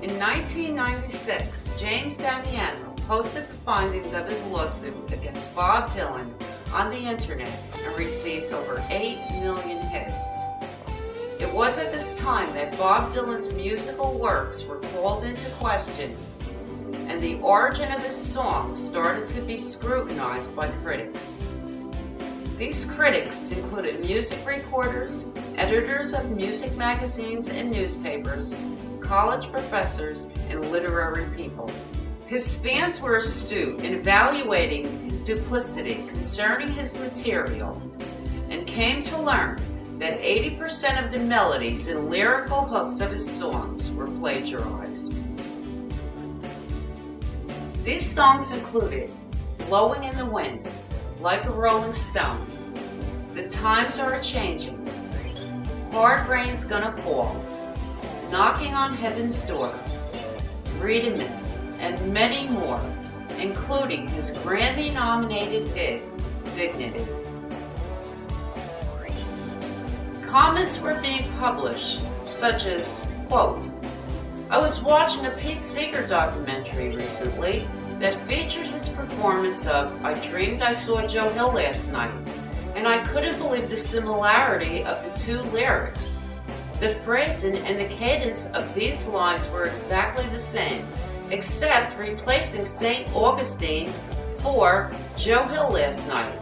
In 1996, James Damiano posted the findings of his lawsuit against Bob Dylan on the internet and received over 8 million hits. It was at this time that Bob Dylan's musical works were called into question, and the origin of his songs started to be scrutinized by critics. These critics included music reporters, editors of music magazines and newspapers, college professors, and literary people. His fans were astute in evaluating his duplicity concerning his material and came to learn that 80% of the melodies and lyrical hooks of his songs were plagiarized. These songs included Blowin In The Wind, Like a Rolling Stone, The Times Are A-Changin', Hard Rain's Gonna Fall, Knocking on Heaven's Door, Read 'Em In, and many more, including his Grammy-nominated hit, Dignity. Comments were being published, such as, quote, "I was watching a Pete Seeger documentary recently that featured his performance of I Dreamed I Saw Joe Hill Last Night, and I couldn't believe the similarity of the two lyrics. The phrasing and the cadence of these lines were exactly the same, except replacing St. Augustine for Joe Hill Last Night.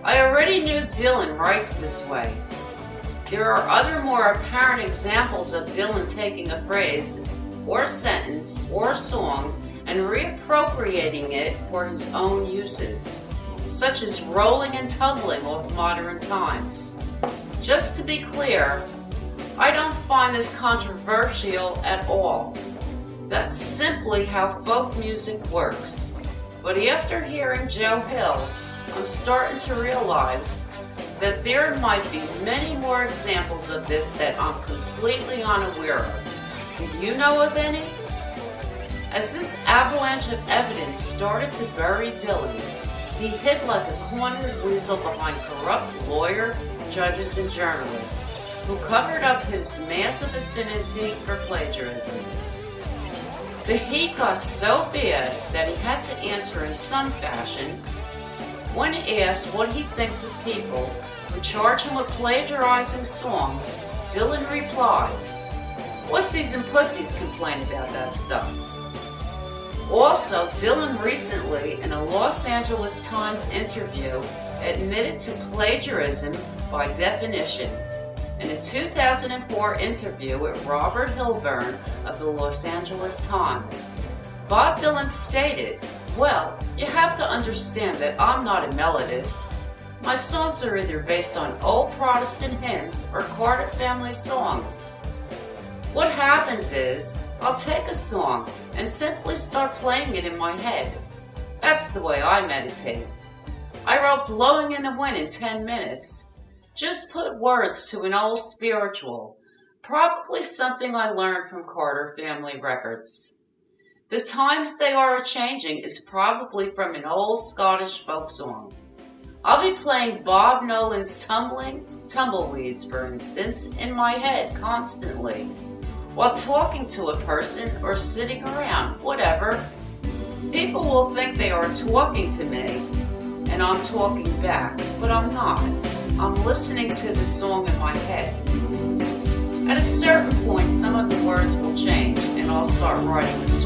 I already knew Dylan writes this way. There are other more apparent examples of Dylan taking a phrase or sentence or song and reappropriating it for his own uses, such as rolling and tumbling off modern times. Just to be clear, I don't find this controversial at all. That's simply how folk music works. But after hearing Joe Hill, I'm starting to realize that there might be many more examples of this that I'm completely unaware of. Do you know of any?" As this avalanche of evidence started to bury Dylan, he hid like a cornered weasel behind corrupt lawyers, judges, and journalists who covered up his massive affinity for plagiarism. The heat got so bad that he had to answer in some fashion. When asked what he thinks of people who charge him with plagiarizing songs, Dylan replied, "Wussies and pussies complain about that stuff." Also, Dylan recently, in a Los Angeles Times interview, admitted to plagiarism by definition. In a 2004 interview with Robert Hilburn of the Los Angeles Times, Bob Dylan stated, "Well, you have to understand that I'm not a melodist. My songs are either based on old Protestant hymns or Carter family songs. What happens is, I'll take a song and simply start playing it in my head. That's the way I meditate. I wrote Blowin In The Wind in 10 minutes. Just put words to an old spiritual, probably something I learned from Carter family records. The Times They Are A-Changin' is probably from an old Scottish folk song. I'll be playing Bob Nolan's Tumbleweeds, for instance, in my head constantly, while talking to a person or sitting around, whatever. People will think they are talking to me, and I'm talking back, but I'm not. I'm listening to the song in my head. At a certain point, some of the words will change, and I'll start writing the song